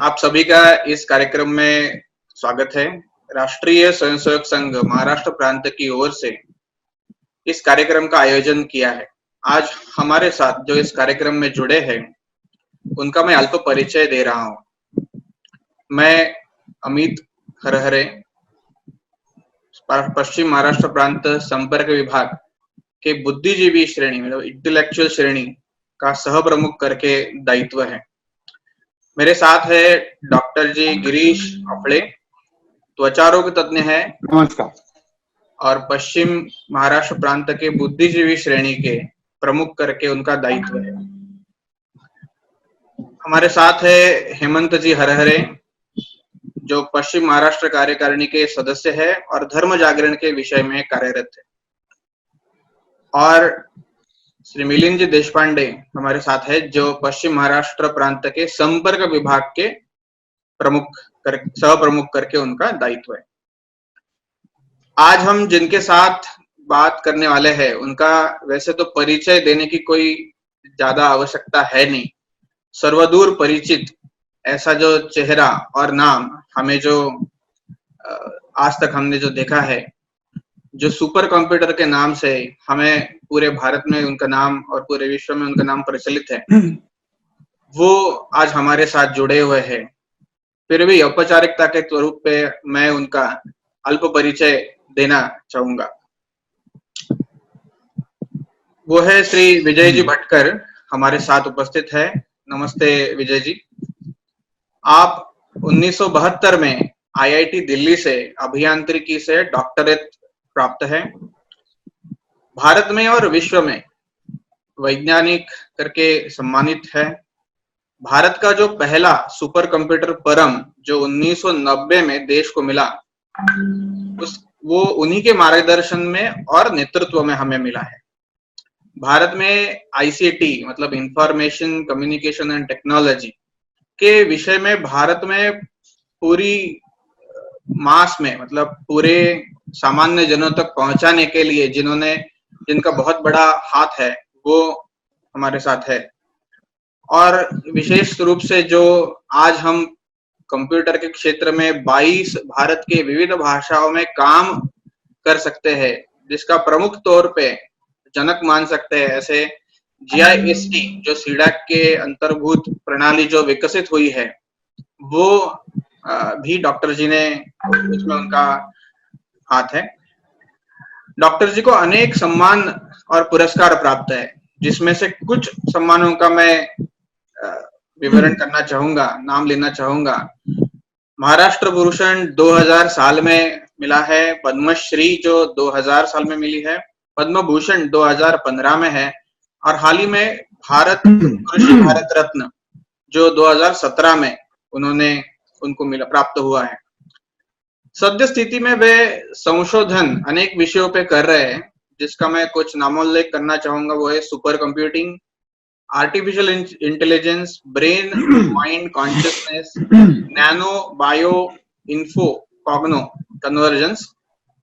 आप सभी का इस कार्यक्रम में स्वागत है। राष्ट्रीय स्वयंसेवक संघ महाराष्ट्र प्रांत की ओर से इस कार्यक्रम का आयोजन किया है। आज हमारे साथ जो इस कार्यक्रम में जुड़े हैं, उनका मैं अल्प परिचय दे रहा हूँ। मैं अमित हरहरे, पश्चिम महाराष्ट्र प्रांत संपर्क विभाग के बुद्धिजीवी श्रेणी मतलब इंटेलेक्चुअल श्रेणी का सह प्रमुख करके दायित्व है। मेरे साथ है डॉक्टर जी गिरीश अफड़े, त्वचा रोग तज्ञ है। नमस्कार। और पश्चिम महाराष्ट्र प्रांत के बुद्धिजीवी श्रेणी के प्रमुख करके उनका दायित्व है। हमारे साथ है हेमंत जी हरहरे, जो पश्चिम महाराष्ट्र कार्यकारिणी के सदस्य है और धर्म जागरण के विषय में कार्यरत है। और श्री मिलिंद जी देशपांडे हमारे साथ है, जो पश्चिम महाराष्ट्र प्रांत के संपर्क विभाग के सह प्रमुख करके उनका दायित्व है। आज हम जिनके साथ बात करने वाले हैं, उनका वैसे तो परिचय देने की कोई ज्यादा आवश्यकता है नहीं। सर्वदूर परिचित ऐसा जो चेहरा और नाम हमें जो आज तक हमने जो देखा है, जो सुपर कंप्यूटर के नाम से हमें पूरे भारत में उनका नाम और पूरे विश्व में उनका नाम प्रचलित है, वो आज हमारे साथ जुड़े हुए हैं। फिर भी औपचारिकता के स्वरूप पे मैं उनका अल्प परिचय देना चाहूंगा। वो है श्री विजय जी भटकर, हमारे साथ उपस्थित है। नमस्ते विजय जी। आप 1972 में आईआईटी दिल्ली से अभियांत्रिकी से डॉक्टरेट प्राप्त है। भारत में और विश्व में वैज्ञानिक करके सम्मानित है। भारत का जो पहला सुपर कंप्यूटर परम जो 1990 में देश को मिला, वो उन्हीं के मार्गदर्शन में और नेतृत्व में हमें मिला है। भारत में आईसीटी मतलब इंफॉर्मेशन कम्युनिकेशन एंड टेक्नोलॉजी के विषय में भारत में पूरी मास में मतलब पूरे सामान्य जनों तक पहुंचाने के लिए जिनका बहुत बड़ा हाथ है, वो हमारे साथ है। और विशेष रूप से जो आज हम कंप्यूटर के क्षेत्र में 22 भारत के विविध भाषाओं में काम कर सकते हैं, जिसका प्रमुख तौर पे जनक मान सकते हैं, ऐसे जीआईएसटी जो सीडैक के अंतर्भूत प्रणाली जो विकसित हुई है, वो भी डॉक्टर जी ने उसमें उनका हाथ है। डॉक्टर जी को अनेक सम्मान और पुरस्कार प्राप्त है, जिसमें से कुछ सम्मानों का मैं विवरण करना चाहूंगा, नाम लेना चाहूंगा। महाराष्ट्र भूषण 2000 साल में मिला है, पद्मश्री जो 2000 साल में मिली है, पद्म भूषण 2015 में है, और हाल ही में कृषि भारत रत्न जो 2017 में उनको प्राप्त हुआ है। सद्य स्थिति में वे संशोधन अनेक विषयों पे कर रहे हैं, जिसका मैं कुछ नामोल्लेख करना चाहूंगा। वो है super computing, artificial intelligence, brain mind consciousness, nano bio info cogno convergence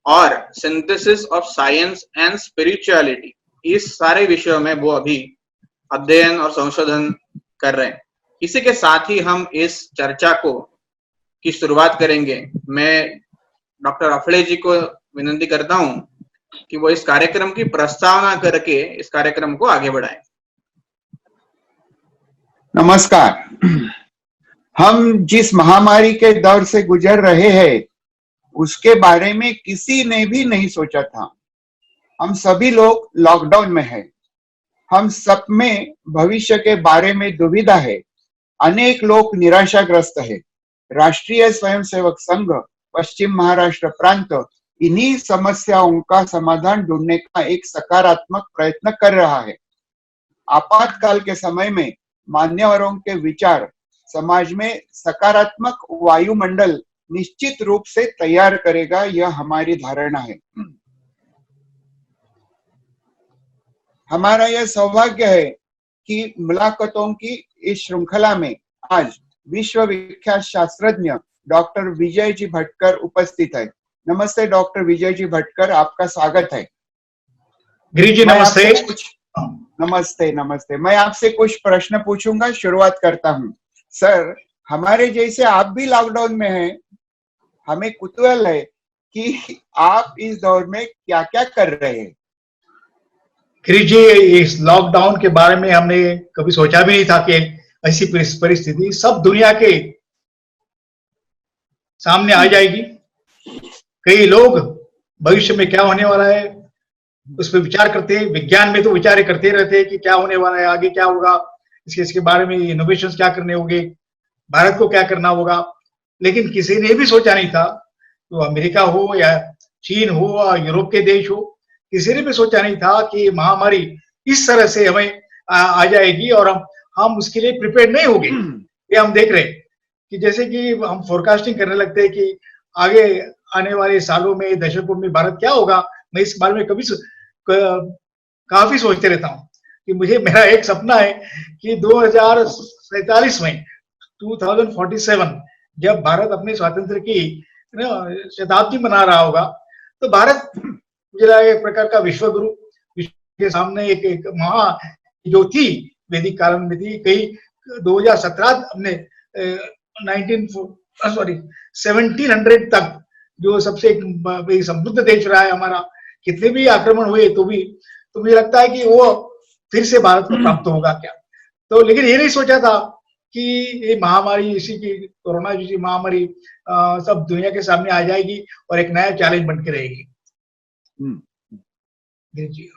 और synthesis of science and spirituality. इस सारे विषयों में वो अभी अध्ययन और संशोधन कर रहे हैं। इसी के साथ ही हम इस चर्चा की शुरुआत करेंगे। मैं डॉक्टर अफड़े जी को विनती करता हूं कि वो इस कार्यक्रम की प्रस्तावना करके इस कार्यक्रम को आगे बढ़ाएं। नमस्कार। हम जिस महामारी के दौर से गुजर रहे हैं, उसके बारे में किसी ने भी नहीं सोचा था। हम सभी लोग लॉकडाउन में हैं। हम सब में भविष्य के बारे में दुविधा है। अनेक लोग निराशाग्रस्त है। राष्ट्रीय स्वयंसेवक संघ पश्चिम महाराष्ट्र प्रांत इन्हीं समस्याओं का समाधान ढूंढने का एक सकारात्मक प्रयत्न कर रहा है। आपातकाल के समय में मान्यवरों के विचार समाज में सकारात्मक वायुमंडल निश्चित रूप से तैयार करेगा, यह हमारी धारणा है। हमारा यह सौभाग्य है कि मुलाकातों की इस श्रृंखला में आज विश्व विख्यात शास्त्रज्ञ डॉक्टर विजय जी भटकर उपस्थित है। नमस्ते डॉक्टर विजय जी भटकर, आपका स्वागत है। गिरीश जी नमस्ते। नमस्ते। मैं आपसे कुछ प्रश्न पूछूंगा, शुरुआत करता हूं। सर, हमारे जैसे आप भी लॉकडाउन में हैं, हमें कुतूहल है कि आप इस दौर में क्या क्या कर रहे हैं। गिरीश जी, इस लॉकडाउन के बारे में हमने कभी सोचा भी नहीं था कि ऐसी परिस्थिति सब दुनिया के सामने आ जाएगी। कई लोग भविष्य में क्या होने वाला है उस पर विचार करते हैं, विज्ञान में तो विचार करते रहते हैं कि क्या होने वाला है, आगे क्या होगा, इसके बारे में इनोवेशंस क्या करने होंगे, भारत को क्या करना होगा। लेकिन किसी ने भी सोचा नहीं था, तो अमेरिका हो या चीन हो या यूरोप के देश हो, किसी ने भी सोचा नहीं था कि महामारी इस तरह से हमें आ जाएगी और हम उसके लिए प्रिपेयर नहीं होंगे। ये हम देख रहे हैं कि जैसे कि हम फोरकास्टिंग करने लगते हैं कि आगे आने वाले सालों में, दशकों में भारत क्या होगा। मैं इस बारे में काफी सोचते रहता हूँ कि मेरा एक सपना है कि 2047 में 2047 जब भारत अपने स्वातंत्र की शताब्दी मना रहा होगा, तो भारत मुझे लगा एक प्रकार का विश्व गुरु, विश्व के सामने एक महा जो थी वैदिक काल में थी, कई 2017 हमने 1700 तक जो सबसे समृद्ध देश रहा है हमारा, कितने भी आक्रमण हुए तो मुझे लगता है कि वो फिर से भारत को प्राप्त होगा क्या। तो लेकिन ये नहीं सोचा था कि ये महामारी, इसी की कोरोना जैसी महामारी सब दुनिया के सामने आ जाएगी और एक नया चैलेंज बन के रहेगी। जी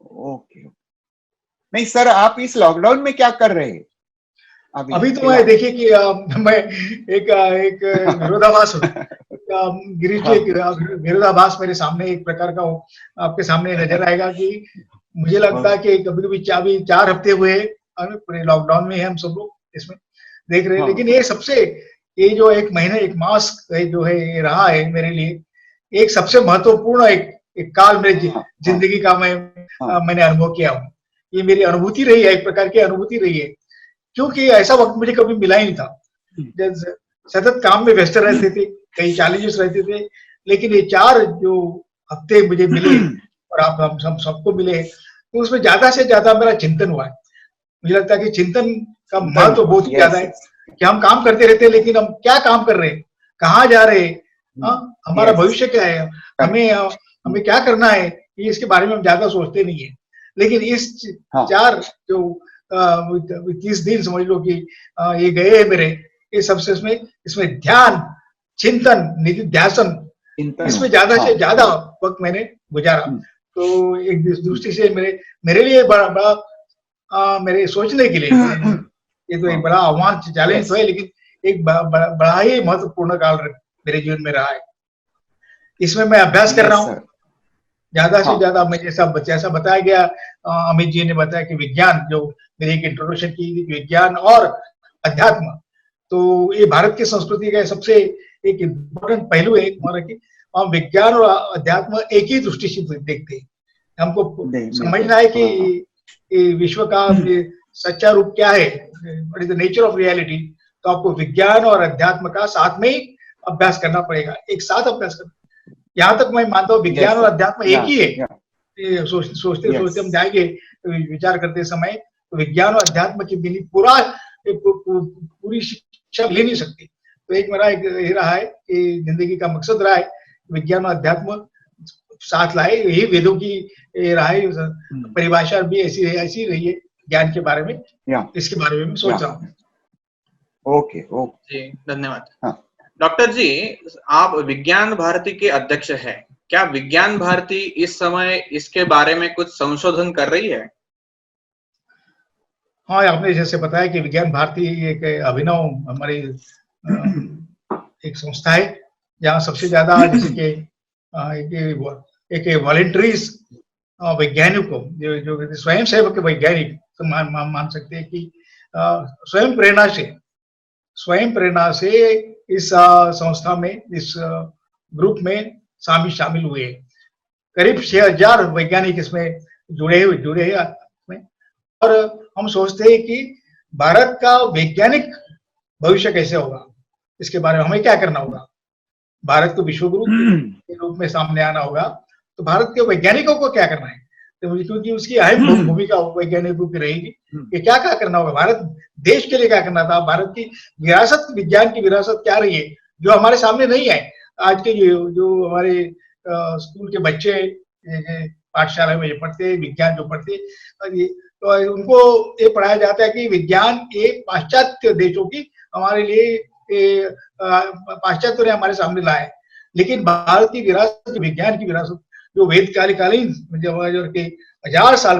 ओके, नहीं सर, आप इस लॉकडाउन में क्या कर रहे हैं अभी तो मैं देखिए कि मैं एक विरोधाभास गिरीश जी, एक विरोधाभास मेरे सामने एक प्रकार का आपके सामने नजर आएगा कि मुझे लगता है कि कभी कभी 4 हफ्ते हुए पूरे लॉकडाउन में है, हम सब लोग इसमें देख रहे हैं। लेकिन ये जो एक महीने, एक मास जो है ये रहा है मेरे लिए एक सबसे महत्वपूर्ण एक काल मेरे जिंदगी का मैंने अनुभव किया हूँ। ये मेरी अनुभूति रही है, एक प्रकार की अनुभूति रही है, क्योंकि ऐसा वक्त मुझे कभी मिला ही नहीं था। सतत काम में व्यस्त रहते थे, कई चैलेंजेस रहते थे, लेकिन ये 4 जो हफ्ते मुझे मिले और आप हम सबको मिले, तो उसमें ज्यादा से ज्यादा मेरा चिंतन हुआ है। मुझे लगता है कि चिंतन का महत्व बहुत ज्यादा है कि हम काम करते रहते हैं, लेकिन हम क्या काम कर रहे हैं, कहाँ जा रहे हैं, हमारा भविष्य क्या है, हमें क्या करना है, ये इसके बारे में हम ज्यादा सोचते नहीं है। लेकिन इस 4 जो 30 दिन समझ लो कि ये गए हैं मेरे, ये सबसे इसमें ध्यान, चिंतन, निधिध्यासन, इसमें ज्यादा से ज्यादा वक्त मैंने गुजारा। तो एक दृष्टि से मेरे लिए बड़ा मेरे सोचने के लिए ये तो एक बड़ा आह्वान, चैलेंज तो है, लेकिन एक बड़ा ही महत्वपूर्ण काल मेरे जीवन में रहा है। इसमें मैं अभ्यास कर रहा हूँ ज्यादा से ज्यादा। मैं जैसा बताया गया, अमित जी ने बताया कि विज्ञान, जो मेरी एक इंट्रोडक्शन की, विज्ञान और अध्यात्म, तो ये भारत की संस्कृति का सबसे एक इम्पोर्टेंट पहलू है हमारा कि हम विज्ञान और अध्यात्म एक ही दृष्टि से देखते हैं। हमको समझना है कि विश्व का सच्चा रूप क्या है, what is the nature of reality. तो आपको विज्ञान और अध्यात्म का साथ में ही अभ्यास करना पड़ेगा, एक साथ अभ्यास करना। यहाँ तक मैं मानता हूँ विज्ञान और अध्यात्म एक ही है। सोचते हम जाएंगे विचार करते समय, तो विज्ञान और अध्यात्म की बिना पूरी शिक्षा ले नहीं सकती। तो एक मेरा ये रहा है कि जिंदगी का मकसद रहा है विज्ञान और अध्यात्म साथ लाए, यही वेदों की रहा है। परिभाषा भी ऐसी रही है ज्ञान के बारे में, इसके बारे में सोच रहा हूँ। ओके जी, धन्यवाद। डॉक्टर जी, आप विज्ञान भारती के अध्यक्ष हैं, क्या विज्ञान भारती इस समय इसके बारे में कुछ संशोधन कर रही है? हाँ, आपने जैसे बताया कि विज्ञान भारती एक अभिनव हमारी एक संस्था है, जहाँ सबसे ज्यादा जैसे कि एक वॉलंटरीज वैज्ञानिकों, जो स्वयं सेवक वैज्ञानिक तो मान सकते हैं कि स्वयं प्रेरणा से इस संस्था में, इस ग्रुप में शामिल हुए। करीब 6000 वैज्ञानिक इसमें जुड़े हैं। और हम सोचते हैं कि भारत का वैज्ञानिक भविष्य कैसे होगा, इसके बारे में हमें क्या करना होगा। भारत को विश्व गुरु के रूप में सामने आना होगा, तो भारत के वैज्ञानिकों को क्या करना है। क्योंकि उसकी अहम भूमिका वैज्ञानिकों की रहेगी कि क्या क्या करना होगा, भारत देश के लिए क्या करना था, भारत की विरासत, विज्ञान की विरासत क्या रही है जो हमारे सामने नहीं है। आज के जो हमारे स्कूल के बच्चे पाठशाला में पढ़ते हैं, विज्ञान जो पढ़ते हैं, तो उनको ये पढ़ाया जाता है कि विज्ञान के पाश्चात्य देशों की हमारे लिए पाश्चात्य ने हमारे सामने लाए, लेकिन भारत की विरासत, विज्ञान की विरासत जो वेद कालीन जो के 1000 साल,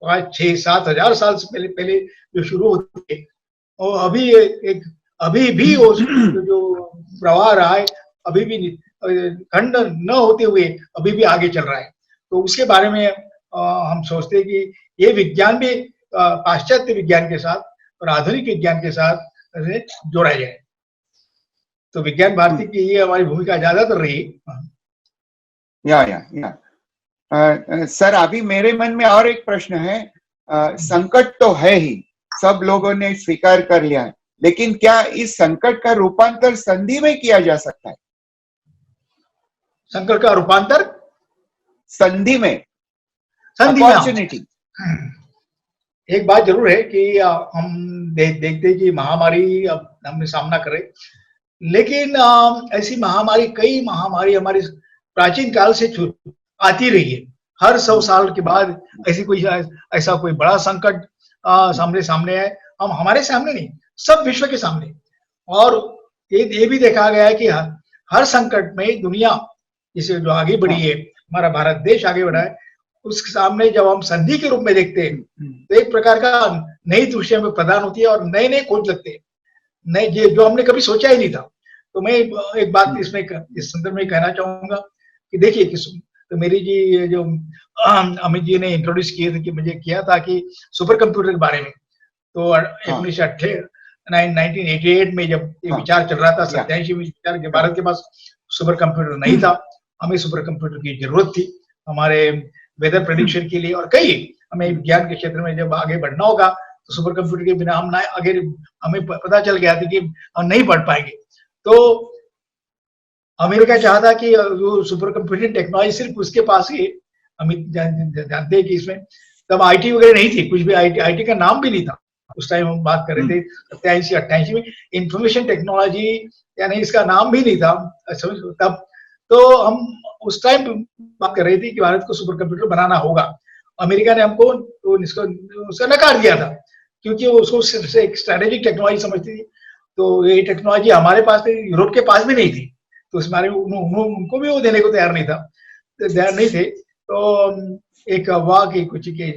5-6-7 हजार साल से पहले जो शुरू होती है, और अभी भी वो जो प्रवाह रहा है, अभी भी खंड न होते हुए अभी भी आगे चल रहा है। तो उसके बारे में हम सोचते हैं कि ये विज्ञान भी पाश्चात्य विज्ञान के साथ और आधुनिक विज्ञान के साथ जोड़ा जाए। तो विज्ञान भारती की ये हमारी भूमिका ज्यादातर रही। सर, अभी मेरे मन में और एक प्रश्न है। संकट तो है ही, सब लोगों ने स्वीकार कर लिया है, लेकिन क्या इस संकट का रूपांतर संधि में किया जा सकता है? संकट का रूपांतर संधि में, अपॉर्चुनिटी। एक बात जरूर है कि हम देखते हैं कि महामारी अब हमने सामना करे, लेकिन ऐसी महामारी, कई महामारी हमारी प्राचीन काल से आती रही है। हर 100 साल के बाद ऐसा कोई बड़ा संकट सामने है, हम हमारे सामने नहीं, सब विश्व के सामने। और ये भी देखा गया है कि हर संकट में दुनिया जिसे जो आगे बढ़ी है, हमारा भारत देश आगे बढ़ा है, उसके सामने जब हम संधि के रूप में देखते हैं तो एक प्रकार का नई दृष्टि में प्रदान होती है और नए नए खोज लगते हैं, नए जो हमने कभी सोचा ही नहीं था। तो मैं एक बात इसमें इस संदर्भ में कहना चाहूंगा कि देखिए कि तो मेरी जी जो अमित जी ने इंट्रोड्यूस किए थे कि मुझे किया था कि सुपर कंप्यूटर के बारे में, तो 1988 में जब ये विचार चल रहा था, 87 में विचार कि भारत के पास सुपर कंप्यूटर नहीं था, हमें सुपर कंप्यूटर की जरूरत थी हमारे वेदर प्रेडिक्शन के लिए, और कई हमें विज्ञान के क्षेत्र में जब आगे बढ़ना होगा तो सुपर कंप्यूटर के बिना हम ना आगे, हमें पता चल गया था कि हम नहीं बढ़ पाएंगे। तो अमेरिका चाहता कि वो सुपर कंप्यूटिंग टेक्नोलॉजी सिर्फ उसके पास ही, हम जानते हैं कि इसमें तब आईटी वगैरह नहीं थी, कुछ भी आईटी का नाम भी नहीं था उस टाइम हम बात कर रहे थे 87-88 में, इंफॉर्मेशन टेक्नोलॉजी यानी इसका नाम भी नहीं था तब। तो हम उस टाइम बात कर रहे थे कि भारत को सुपर कंप्यूटर बनाना होगा। अमेरिका ने हमको उसका नकार दिया था क्योंकि वो उसको एक स्ट्रेटेजिक टेक्नोलॉजी समझती थी। तो ये टेक्नोलॉजी हमारे पास थी, यूरोप के पास भी नहीं थी, तो इस बारे में उनको भी वो देने को तैयार नहीं थे। तो एक हुआ कि कुछ के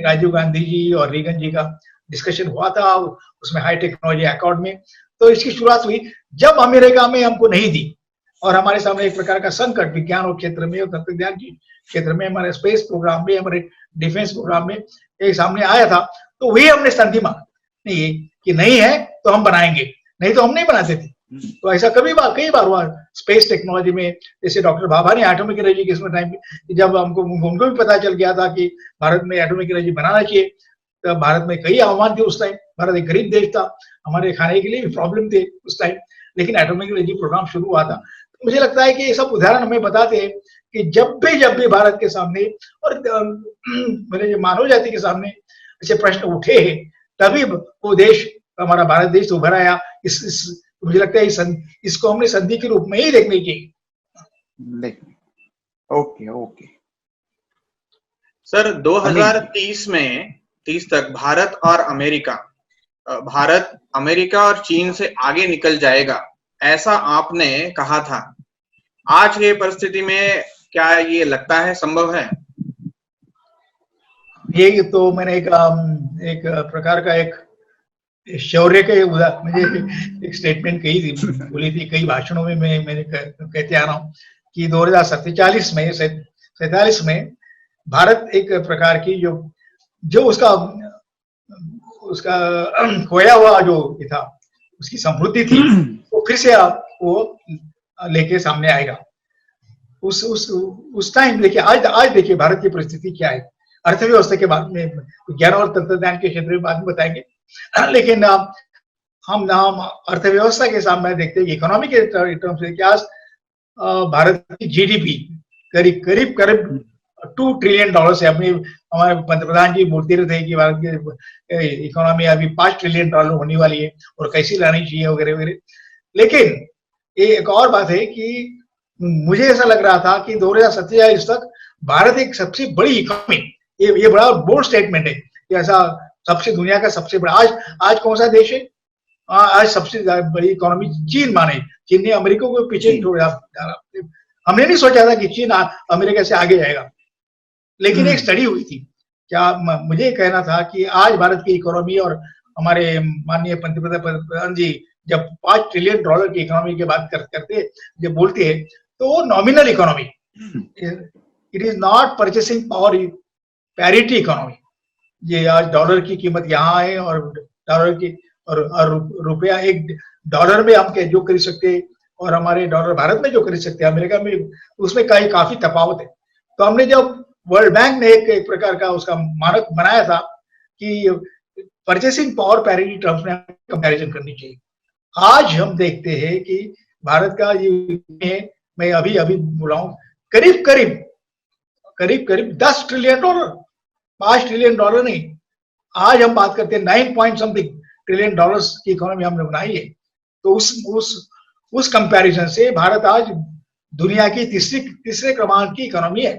राजीव गांधी जी और रीगन जी का डिस्कशन हुआ था उसमें, हाई टेक्नोलॉजी अकॉर्ड में। तो इसकी शुरुआत हुई जब अमेरिका में हमको नहीं दी और हमारे सामने एक प्रकार का संकट विज्ञान और क्षेत्र में और तंत्रज्ञान के क्षेत्र में, हमारे स्पेस प्रोग्राम में, हमारे डिफेंस प्रोग्राम में एक सामने आया था, तो वही हमने संधि मांगी नहीं कि नहीं है तो हम बनाएंगे, नहीं तो हम नहीं बनाते थे। तो ऐसा कई बार हुआ स्पेस टेक्नोलॉजी में, जैसे डॉक्टर भाभा ने एटॉमिक एनर्जी के टाइम पे, जब उनको भी पता चल गया था कि भारत में एटॉमिक एनर्जी बनाना चाहिए, तो भारत में कई आह्वान थे उस टाइम, भारत एक गरीब देश था, हमारे खाने के लिए भी प्रॉब्लम थे उस टाइम, लेकिन एटॉमिक एनर्जी प्रोग्राम शुरू हुआ था। तो मुझे लगता है कि ये सब उदाहरण हमें बताते हैं कि जब भी भारत के सामने और मेरे मानव जाति के सामने ऐसे प्रश्न उठे हैं, तभी वो देश, हमारा भारत देश उभर आया। मुझे लगता है इसको हमने संधि के रूप में ही देखने चाहिए। ओके सर, 2030 तक भारत अमेरिका और चीन से आगे निकल जाएगा, ऐसा आपने कहा था। आज के परिस्थिति में क्या ये लगता है संभव है? ये तो मैंने एक प्रकार का एक शौर्य के मुझे एक स्टेटमेंट कही थी, बोली थी कई भाषणों में, मैंने कहते आ रहा हूँ कि 2047 में भारत एक प्रकार की जो उसका खोया हुआ जो था, उसकी समृद्धि थी, वो फिर से वो लेके सामने आएगा। उस टाइम देखिए, आज देखिए भारत की परिस्थिति क्या है। अर्थव्यवस्था के बाद में, विज्ञान और तंत्रज्ञान के क्षेत्र में बाद में बताएंगे, लेकिन हम अर्थव्यवस्था के सामने देखते हैं, इकोनॉमी के टर्म से क्या भारत की जीडीपी करीब $2 ट्रिलियन से अपनी, हमारे पंतप्रधान जी बोलते रहते हैं कि भारत की इकोनॉमी अभी $5 ट्रिलियन होने वाली है और कैसी लानी चाहिए वगैरह वगैरह। लेकिन ये एक और बात है कि मुझे ऐसा लग रहा था कि 2027 तक भारत एक सबसे बड़ी इकोनॉमी, ये बड़ा बोल्ड स्टेटमेंट है कि ऐसा सबसे दुनिया का सबसे बड़ा, आज कौन सा देश है आज सबसे बड़ी इकोनॉमी? चीन माने, चीन ने अमेरिका को पीछे छोड़ा। हमने नहीं सोचा था कि चीन अमेरिका से आगे जाएगा, लेकिन एक स्टडी हुई थी। क्या मुझे कहना था कि आज भारत की इकोनॉमी और हमारे माननीय पंतप्रधान जी जब $5 ट्रिलियन की इकोनॉमी की बात करते जब बोलते हैं तो वो nominal economy, it is not purchasing power parity economy. ये आज डॉलर की कीमत यहाँ है और डॉलर की और रुपया, एक डॉलर में हम जो खरीद सकते और हमारे डॉलर भारत में जो खरीद सकते हैं अमेरिका में, उसमें काफी तफावत है। तो हमने जब वर्ल्ड बैंक ने एक प्रकार का उसका मानक बनाया था कि परचेसिंग पावर पैरिटी टर्म्स में कंपैरिजन करनी चाहिए। आज हम देखते हैं कि भारत का ये, मैं अभी बोला हूं, करीब करीब $10 ट्रिलियन, $5 ट्रिलियन नहीं, आज हम बात करते हैं 9 पॉइंट समथिंग ट्रिलियन की इकोनॉमी हमने बनाई है। तो उस कंपैरिजन से भारत आज दुनिया की तीसरे क्रमांक की इकोनॉमी है।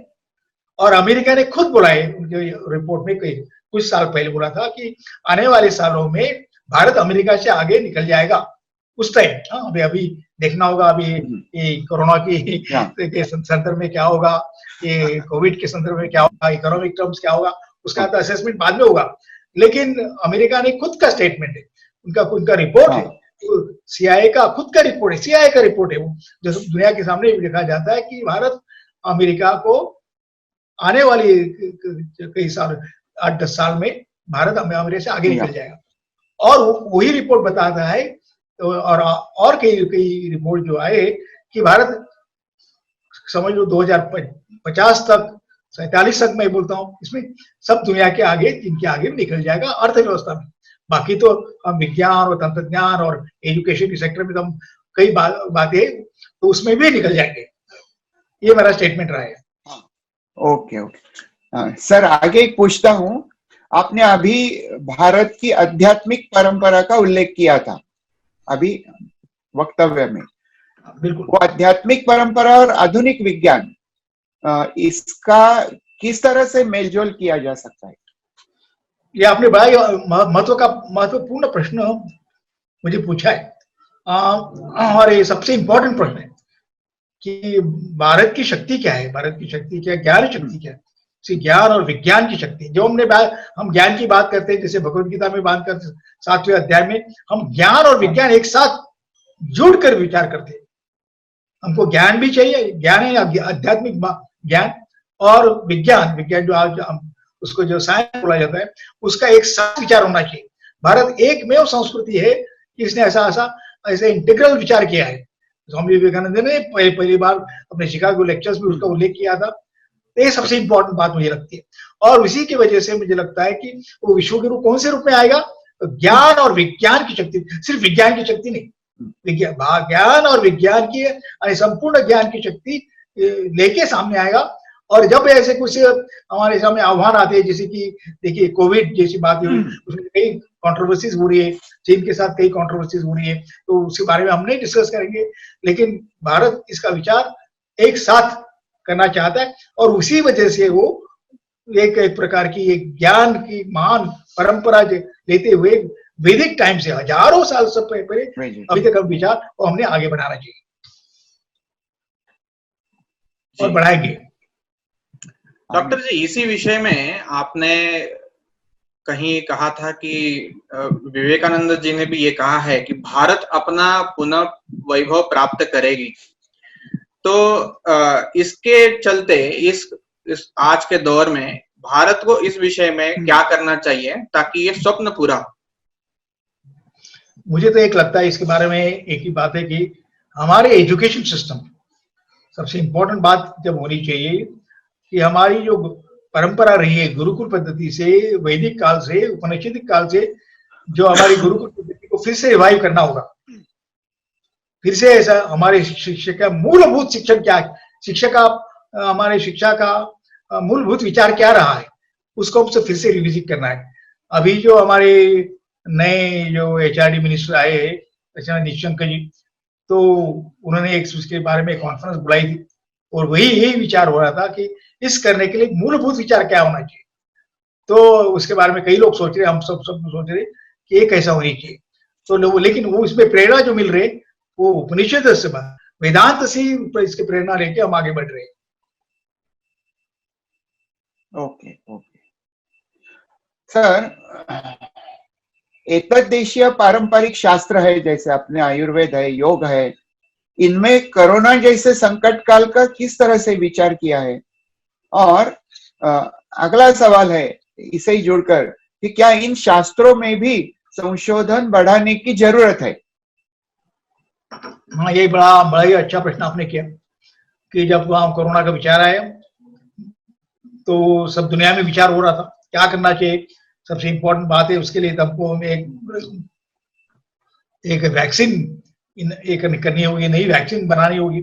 और अमेरिका ने खुद बोला है उनके रिपोर्ट में, कुछ साल पहले बोला था कि आने वाले सालों में भारत अमेरिका से आगे निकल जाएगा। उस टाइम अभी देखना होगा, अभी ये कोरोना के संदर्भ में क्या होगा, ये कोविड के संदर्भ में क्या होगा, इकोनॉमिक टर्म्स क्या होगा, उसका तो असेसमेंट बाद में होगा। लेकिन अमेरिका ने खुद का स्टेटमेंट है, उनका रिपोर्ट है, तो सीआईए का खुद का रिपोर्ट है, सीआईए का रिपोर्ट है वो, जो दुनिया के सामने भी देखा जाता है कि भारत अमेरिका को आने वाली कई साल, 8-10 साल में भारत अमेरिका से आगे निकल जाएगा। और वही रिपोर्ट बताता है, और कई रिपोर्ट जो आए कि भारत समझ लो 2050 तक, 47 तक मैं बोलता हूँ, इसमें सब दुनिया के आगे, चीन के आगे निकल जाएगा अर्थव्यवस्था में। बाकी तो हम विज्ञान और तंत्रज्ञान और एजुकेशन के सेक्टर में तो हम कई बातें तो उसमें भी निकल जाएंगे। ये मेरा स्टेटमेंट रहा है। ओके। सर आगे एक पूछता हूँ, आपने अभी भारत की आध्यात्मिक परंपरा का उल्लेख किया था अभी वक्तव्य में। बिल्कुल। वो आध्यात्मिक परंपरा और आधुनिक विज्ञान, इसका किस तरह से मेलजोल किया जा सकता है? ये आपने बड़ा महत्वपूर्ण प्रश्न मुझे पूछा है, और ये सबसे इंपॉर्टेंट प्रश्न है कि भारत की शक्ति क्या है, भारत की शक्ति क्या है, ज्ञान शक्ति क्या है। ज्ञान और विज्ञान की शक्ति, जो हम ज्ञान की बात करते हैं, जैसे भगवत गीता में बात करते, 7वें अध्याय में हम ज्ञान और विज्ञान एक साथ जुड़कर विचार करते हैं। हमको ज्ञान भी चाहिए, ज्ञान है आध्यात्मिक ज्ञान और विज्ञान जो आज उसको जो साइंस बोला जाता है, उसका एक साथ विचार होना चाहिए। भारत एकमेव संस्कृति है कि इसने ऐसा इंटीग्रल विचार किया है। स्वामी विवेकानंद ने पहली बार अपने शिकागो लेक्चर्स में उसका उल्लेख किया था। ये सबसे इंपॉर्टेंट बात मुझे लगती है, और इसी की वजह से मुझे लगता है कि वो विश्व गुरु कौन से रूप में आएगा, तो ज्ञान और विज्ञान की शक्ति, सिर्फ विज्ञान की शक्ति नहीं, ज्ञान और विज्ञान की संपूर्ण ज्ञान की शक्ति लेके सामने आएगा। और जब ऐसे कुछ हमारे सामने आह्वान आते हैं, जैसे कि देखिए कोविड जैसी बात हुई, उसमें कई कंट्रोवर्सीज हो रही है, चीन के साथ कई कंट्रोवर्सीज हो रही है, तो उसके बारे में हम नहीं डिस्कस करेंगे। लेकिन भारत इसका विचार एक साथ करना चाहता है, और उसी वजह से वो एक प्रकार की एक ज्ञान की महान परंपरा लेते हुए वैदिक टाइम से हजारों साल से पहले अभी तक हम विचार और हमने आगे बढ़ाना चाहिए और बढ़ाएंगे। डॉक्टर जी, इसी विषय में आपने कहीं कहा था कि विवेकानंद जी ने भी ये कहा है कि भारत अपना पुनः वैभव प्राप्त करेगी। तो इसके चलते इस आज के दौर में भारत को इस विषय में क्या करना चाहिए ताकि ये स्वप्न पूरा हो? मुझे तो एक लगता है इसके बारे में एक ही बात है कि हमारे एजुकेशन सिस्टम, सबसे इंपॉर्टेंट बात जब होनी चाहिए कि हमारी जो परंपरा रही है गुरुकुल पद्धति से, वैदिक काल से, उपनिषदिक काल से, जो हमारी गुरुकुल पद्धति को फिर से रिवाइव करना होगा। फिर से ऐसा हमारे शिक्षा का मूलभूत शिक्षण क्या है, शिक्षा का हमारे शिक्षा का मूलभूत विचार क्या रहा है, उसको हमसे फिर से रिविजिट करना है। अभी जो हमारे नए जो एचआरडी मिनिस्टर आए निशंक जी, तो उन्होंने एक उसके बारे में कॉन्फ्रेंस बुलाई थी और वही यही विचार हो रहा था कि इस करने के लिए मूलभूत विचार क्या होना चाहिए। तो उसके बारे में कई लोग सोच रहे, हम सब सोच रहे कि ये कैसा होनी चाहिए। तो लोग, लेकिन वो इसमें प्रेरणा जो मिल रही वो उपनिषद से, वेदांत से इसकी प्रेरणा लेके हम आगे बढ़ रहे हैं। ओके ओके सर, एकदेशीय पारंपरिक शास्त्र है, जैसे अपने आयुर्वेद है, योग है, इनमें कोरोना जैसे संकट काल का किस तरह से विचार किया है? और अगला सवाल है इसे ही जोड़कर कि क्या इन शास्त्रों में भी संशोधन बढ़ाने की जरूरत है? हाँ, ये बड़ा ही अच्छा प्रश्न आपने किया कि जब वहां कोरोना का विचार आया तो सब दुनिया में विचार हो रहा था क्या करना चाहिए। सबसे इम्पोर्टेंट बात है उसके लिए हमको एक वैक्सीन एक करनी होगी, नई वैक्सीन बनानी होगी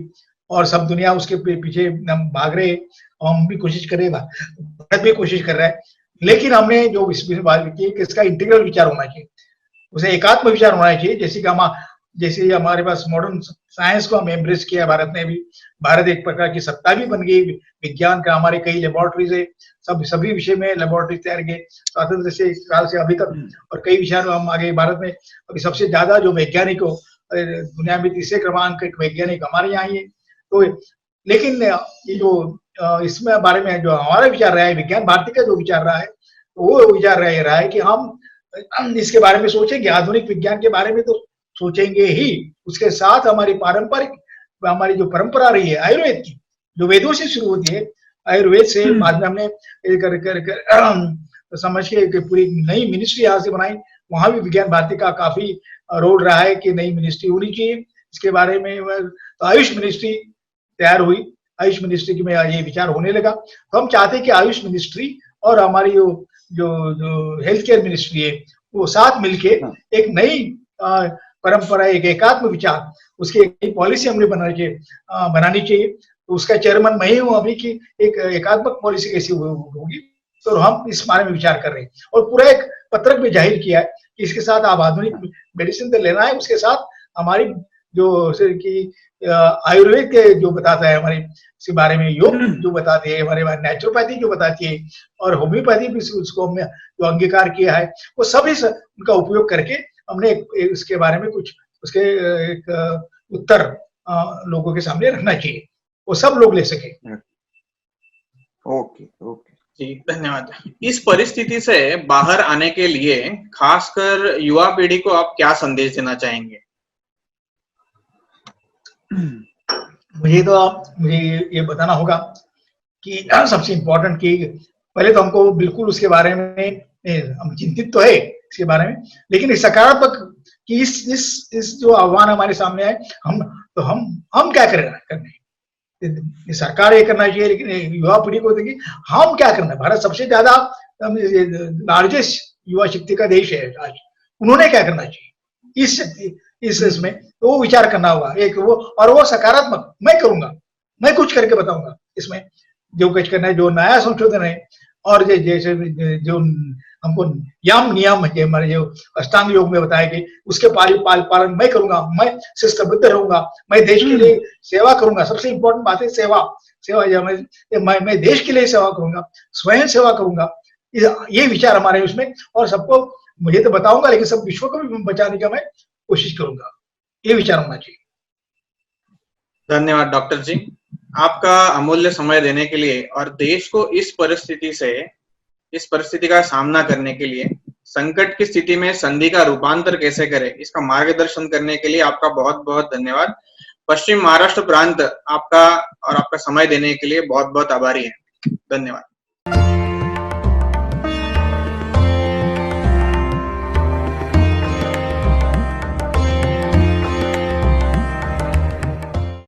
और सब दुनिया उसके पीछे हम भाग रहे, हम भी कोशिश कर रहे, भारत भी कोशिश कर रहा है। लेकिन हमने जो इसमें बात की कि इसका इंटीग्रल विचार होना चाहिए, उसे एकात्म विचार होना चाहिए। जैसे हमारे पास मॉडर्न साइंस को हम एम्ब्रेस किया भारत ने भी, भारत एक प्रकार की सत्ता भी बन गई विज्ञान का, हमारे कई लेबोरेटरीज है, सभी विषय में लेबोरेटरी तैयार किए स्वतंत्र से काल से अभी तक, और कई विषयों में हम आगे। भारत में अभी सबसे ज्यादा जो वैज्ञानिक हो दुनिया में तीसरे क्रमांक एक वैज्ञानिक हमारे यहाँ ही है। तो लेकिन ये जो इसमें बारे में जो हमारा विचार रहा है, विज्ञान भारती का जो विचार रहा है, तो वो विचार रहा है कि हम इसके बारे में सोचेंगे, आधुनिक विज्ञान के बारे में तो सोचेंगे ही, उसके साथ हमारी पारंपरिक हमारी जो परंपरा रही है आयुर्वेद की, जो वेदों से शुरू होती है, आयुर्वेद से बाद में हमने समझ के पूरी नई मिनिस्ट्री यहाँ से बनाई। वहां भी विज्ञान भारती का काफी रोल रहा है कि नई मिनिस्ट्री होनी चाहिए इसके बारे में। तो आयुष मिनिस्ट्री तैयार हुई, आयुष मिनिस्ट्री में ये विचार होने लगा। तो हम चाहते हैं कि आयुष मिनिस्ट्री और हमारी जो हेल्थ केयर मिनिस्ट्री है वो साथ मिलके एक नई परंपरा, एक एकात्म विचार, उसकी एक नई पॉलिसी हमने बनानी चाहिए। तो उसका चेयरमैन मैं ही हूँ अभी की एक एकात्मक पॉलिसी कैसी होगी, तो हम इस बारे में विचार कर रहे हैं और पूरा एक पत्रक में जाहिर किया है कि इसके साथ आप आधुनिक मेडिसिन तो लेना है, उसके साथ हमारी जो कि आयुर्वेद के जो बताता है हमारे इसके बारे में, योग जो बताते हैं हमारे नेचुरोपैथी जो बताती है, और होम्योपैथी भी उसको हमने जो अंगीकार किया है, वो सभी उनका उपयोग करके हमने इसके बारे में कुछ उसके एक उत्तर लोगों के सामने रखना चाहिए, वो सब लोग ले सके। ओके ओके जी, धन्यवाद। इस परिस्थिति से बाहर आने के लिए खासकर युवा पीढ़ी को आप क्या संदेश देना चाहेंगे? मुझे ये बताना होगा कि सबसे इम्पोर्टेंट कि पहले तो हमको बिल्कुल उसके बारे में हम चिंतित तो है इसके बारे में, लेकिन सकारात्मक कि इस जो आह्वान हमारे सामने है, हम क्या करने सरकार ये करना चाहिए, लेकिन युवा पीढ़ी को देखिए हम क्या करना है। भारत सबसे ज्यादा लार्जेस्ट युवा शक्ति का देश है आज, उन्होंने क्या करना चाहिए इस शक्ति इसमें, तो वो विचार करना होगा एक वो, और वो सकारात्मक मैं करूंगा, मैं कुछ करके बताऊंगा इसमें जो कुछ करना है, जो नया संशोधन है। और जैसे जो हमको यम नियम है हमारे जो अष्टांग योग में बताया कि उसके पालन मैं करूंगा, मैं शिस्तबद्ध रहूंगा, मैं देश के लिए सेवा करूंगा। सबसे इंपॉर्टेंट बात है सेवा मैं देश के लिए सेवा करूंगा, स्वयं सेवा करूंगा, ये विचार हमारे उसमें। और सबको मुझे तो बताऊंगा, लेकिन सब विश्व को भी बचाने का मैं कोशिश करूंगा, ये विचार होना चाहिए। धन्यवाद डॉक्टर जी, आपका अमूल्य समय देने के लिए और देश को इस परिस्थिति का सामना करने के लिए, संकट की स्थिति में संधि का रूपांतर कैसे करें, इसका मार्गदर्शन करने के लिए आपका बहुत बहुत धन्यवाद। पश्चिम महाराष्ट्र प्रांत आपका समय देने के लिए बहुत बहुत आभारी है। धन्यवाद।